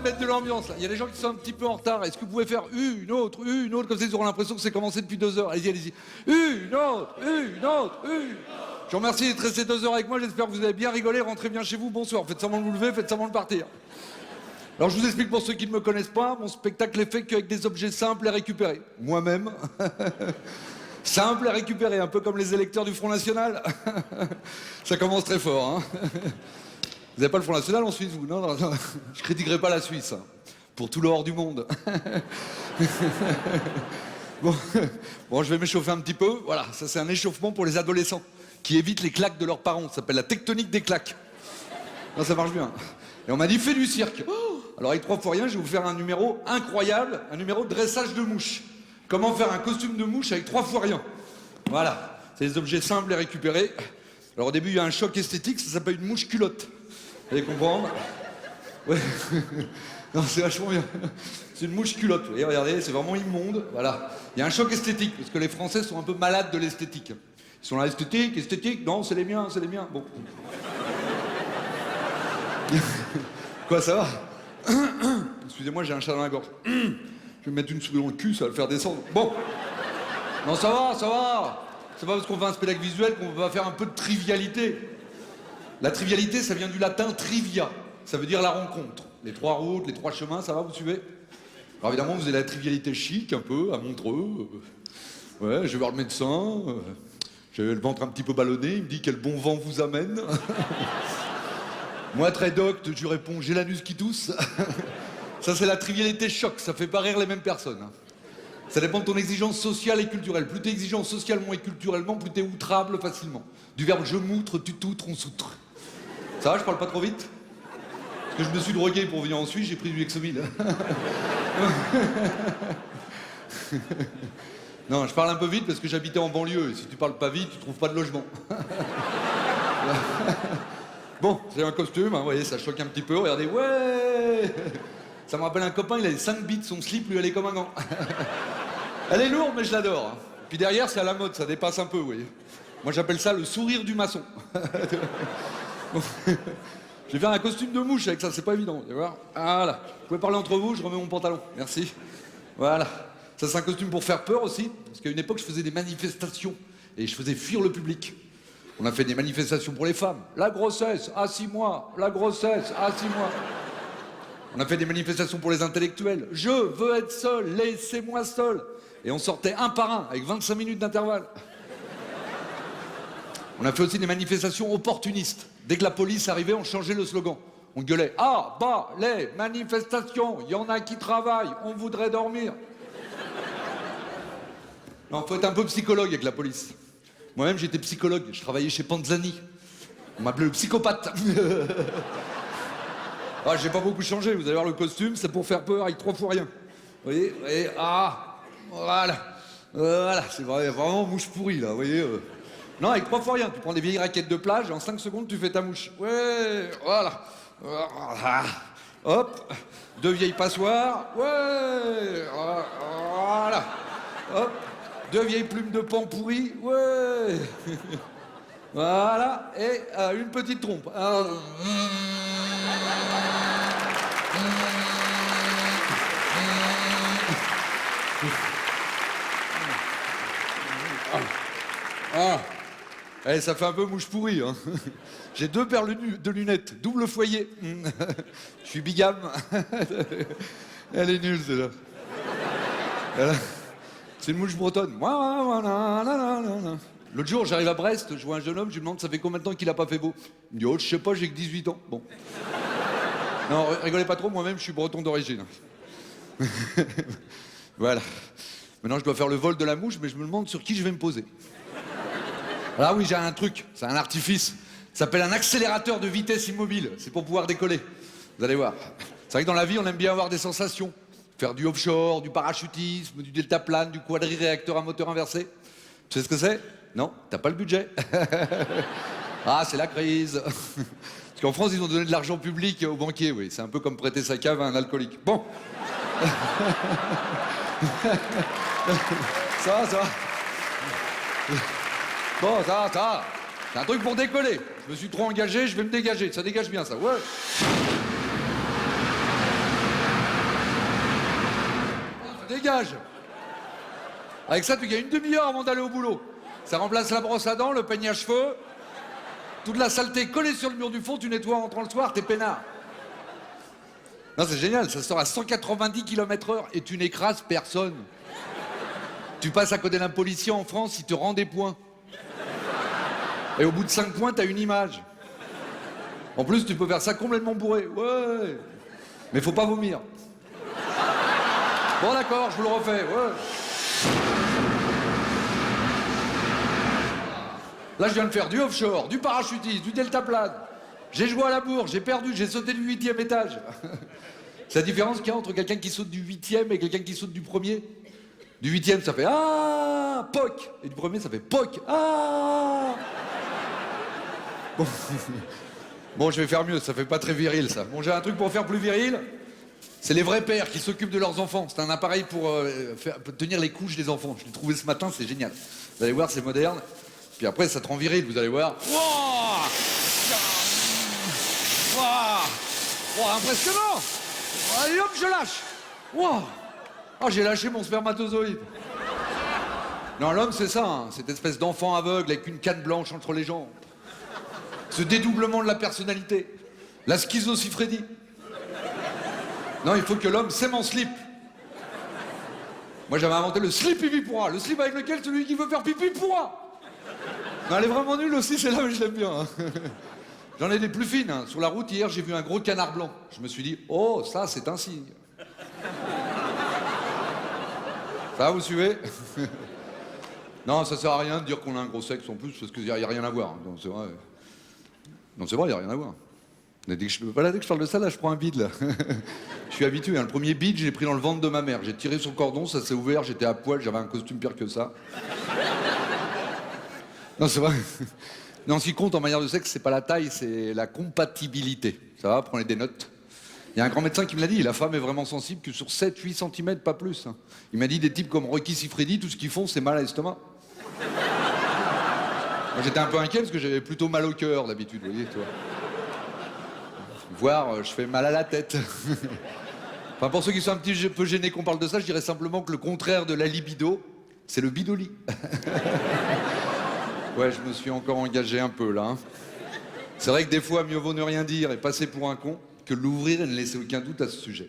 de mettre de l'ambiance là. Il y a des gens qui sont un petit peu en retard. Est-ce que vous pouvez faire une autre, comme ça ils auront l'impression que c'est commencé depuis 2 heures. Allez-y, allez-y. Une autre. Je vous remercie d'être resté 2 heures avec moi. J'espère que vous avez bien rigolé. Rentrez bien chez vous. Bonsoir. Faites semblant de vous lever, faites semblant de partir. Alors je vous explique pour ceux qui ne me connaissent pas, mon spectacle est fait qu'avec des objets simples et récupérés. Moi-même. Simple à récupérer, un peu comme les électeurs du Front National. Ça commence très fort, hein. Vous n'avez pas le Front National en Suisse, vous? Non, non, non. Je critiquerai pas la Suisse, hein, pour tout le hors du monde. Bon, je vais m'échauffer un petit peu. Voilà, ça c'est un échauffement pour les adolescents qui évitent les claques de leurs parents. Ça s'appelle la tectonique des claques. Non, ça marche bien. Et on m'a dit, fais du cirque. Alors avec 3 fois rien, je vais vous faire un numéro incroyable, un numéro de dressage de mouches. Comment faire un costume de mouche avec 3 fois rien. Voilà, c'est des objets simples et récupérés. Alors au début, il y a un choc esthétique, ça s'appelle une mouche culotte. Vous allez comprendre? Ouais. Non, c'est vachement bien. C'est une mouche culotte. Vous voyez, regardez, c'est vraiment immonde. Voilà. Il y a un choc esthétique, parce que les Français sont un peu malades de l'esthétique. Ils sont là, esthétique, non, c'est les miens, c'est les miens. Bon. Quoi, ça va? Excusez-moi, j'ai un chat dans la gorge. Je vais me mettre une souris dans le cul, ça va le faire descendre. Bon. Non, ça va, ça va. C'est pas parce qu'on fait un spectacle visuel qu'on va faire un peu de trivialité. La trivialité, ça vient du latin trivia. Ça veut dire la rencontre. Les 3 routes, les 3 chemins, ça va, vous suivez? Alors évidemment, vous avez la trivialité chic, un peu, à Montreux. Ouais, je vais voir le médecin. J'avais le ventre un petit peu ballonné. Il me dit quel bon vent vous amène. Moi, très docte, je lui réponds j'ai l'anus qui tousse. Ça, c'est la trivialité choc. Ça fait pas rire les mêmes personnes. Ça dépend de ton exigence sociale et culturelle. Plus t'es exigeant socialement et culturellement, plus t'es outrable facilement. Du verbe je m'outre, tu t'outres, on s'outre. Ça va, je parle pas trop vite? Parce que je me suis drogué pour venir en Suisse, j'ai pris du Exomil. Non, je parle un peu vite parce que j'habitais en banlieue. Et si tu parles pas vite, tu trouves pas de logement. Bon, c'est un costume, hein, vous voyez, ça choque un petit peu. Regardez, ouais. Ça me rappelle un copain, il avait 5 bits, son slip lui allait comme un gant. Elle est lourde, mais je l'adore. Hein. Puis derrière, c'est à la mode, ça dépasse un peu, vous voyez. Moi, j'appelle ça le sourire du maçon. Bon. Je vais faire un costume de mouche avec ça, c'est pas évident. Vous voir. Voilà. Vous pouvez parler entre vous, je remets mon pantalon. Merci. Voilà. Ça, c'est un costume pour faire peur aussi. Parce qu'à une époque, je faisais des manifestations et je faisais fuir le public. On a fait des manifestations pour les femmes. La grossesse, à 6 mois. La grossesse, à 6 mois. On a fait des manifestations pour les intellectuels. Je veux être seul, laissez-moi seul. Et on sortait un par un, avec 25 minutes d'intervalle. On a fait aussi des manifestations opportunistes. Dès que la police arrivait, on changeait le slogan. On gueulait « Ah, bah, les manifestations, il y en a qui travaillent, on voudrait dormir. » Non, faut être un peu psychologue avec la police. Moi-même, j'étais psychologue, je travaillais chez Panzani. On m'appelait le psychopathe. Ah, j'ai pas beaucoup changé, vous allez voir le costume, c'est pour faire peur avec 3 fois rien. Vous voyez, ah, voilà. Voilà, c'est vraiment mouche pourrie, là, vous voyez. Non, avec 3 fois rien, tu prends des vieilles raquettes de plage et en 5 secondes, tu fais ta mouche. Ouais, voilà. Hop, 2 vieilles passoires. Ouais, voilà. Hop, 2 vieilles plumes de pan pourries. Ouais. Voilà, et une petite trompe. Eh, ça fait un peu mouche pourrie, hein. J'ai 2 paires de lunettes, double foyer. Je suis bigame. Elle est nulle, celle-là. C'est une mouche bretonne. L'autre jour, j'arrive à Brest, je vois un jeune homme, je lui demande ça fait combien de temps qu'il a pas fait beau. Il me dit, oh, je sais pas, j'ai que 18 ans. Bon. Non, rigolez pas trop, moi-même, je suis breton d'origine. Voilà. Maintenant, je dois faire le vol de la mouche, mais je me demande sur qui je vais me poser. Ah oui, j'ai un truc, c'est un artifice. Ça s'appelle un accélérateur de vitesse immobile. C'est pour pouvoir décoller. Vous allez voir. C'est vrai que dans la vie, on aime bien avoir des sensations. Faire du offshore, du parachutisme, du deltaplane, du quadri-réacteur à moteur inversé. Tu sais ce que c'est? Non, t'as pas le budget. Ah, c'est la crise. Parce qu'en France, ils ont donné de l'argent public aux banquiers, oui. C'est un peu comme prêter sa cave à un alcoolique. Bon. Ça va, ça va. Bon, ça va. C'est un truc pour décoller. Je me suis trop engagé, je vais me dégager. Ça dégage bien, ça, ouais. anti-gage. Avec ça, tu gagnes une demi-heure avant d'aller au boulot. Ça remplace la brosse à dents, le peigne à cheveux. Toute la saleté collée sur le mur du fond, tu nettoies en rentrant le soir, t'es peinard. Non, c'est génial, ça sort à 190 km/h et tu n'écrases personne. Tu passes à côté d'un policier en France, il te rend des points. Et au bout de 5 points, t'as une image. En plus, tu peux faire ça complètement bourré. Ouais. Mais faut pas vomir. Bon, d'accord, je vous le refais. Ouais. Là, je viens de faire du offshore, du parachutisme, du deltaplane. J'ai joué à la bourre, j'ai perdu, j'ai sauté du 8e étage. C'est la différence qu'il y a entre quelqu'un qui saute du 8e et quelqu'un qui saute du 1er. Du 8e, ça fait ah, poc. Et du 1er, ça fait poc, ah. Bon. Bon, je vais faire mieux, ça fait pas très viril, ça. Bon, j'ai un truc pour faire plus viril. C'est les vrais pères qui s'occupent de leurs enfants. C'est un appareil pour tenir les couches des enfants. Je l'ai trouvé ce matin, c'est génial. Vous allez voir, c'est moderne. Puis après, ça te rend viril, vous allez voir. Wouah, impressionnant. Allez hop, je lâche. Wouah. Oh, j'ai lâché mon spermatozoïde. Non, l'homme, c'est ça, hein. Cette espèce d'enfant aveugle avec une canne blanche entre les jambes. Ce dédoublement de la personnalité. La schizosyphrénie. Non, il faut que l'homme s'aime en slip. Moi, j'avais inventé le slip pipi pourra. Le slip avec lequel celui qui veut faire pipi pourra. Non, elle est vraiment nulle aussi, celle-là, mais je l'aime bien. Hein. J'en ai des plus fines. Hein. Sur la route, hier, j'ai vu un gros canard blanc. Je me suis dit, oh, ça, c'est un signe. Ça, vous suivez? Non, ça sert à rien de dire qu'on a un gros sexe en plus, parce qu'il n'y a rien à voir. Non, c'est vrai. Non, c'est vrai, il n'y a rien à voir. Dès que je parle de ça, là, je prends un bide, là. Je suis habitué. Hein. Le premier bide, je l'ai pris dans le ventre de ma mère. J'ai tiré son cordon, ça s'est ouvert, j'étais à poil, j'avais un costume pire que ça. Non, c'est vrai. Non, ce qui compte en matière de sexe, c'est pas la taille, c'est la compatibilité. Ça va, prenez des notes. Il y a un grand médecin qui me l'a dit, la femme est vraiment sensible que sur 7-8 cm, pas plus. Hein. Il m'a dit des types comme Rocky Siffredi, tout ce qu'ils font, c'est mal à l'estomac. Moi, j'étais un peu inquiet parce que j'avais plutôt mal au cœur d'habitude, vous voyez, toi. Voire, je fais mal à la tête. Enfin, pour ceux qui sont un petit peu gênés qu'on parle de ça, je dirais simplement que le contraire de la libido, c'est le bidoli. Ouais, je me suis encore engagé un peu, là. Hein. C'est vrai que des fois, mieux vaut ne rien dire et passer pour un con que l'ouvrir et ne laisser aucun doute à ce sujet.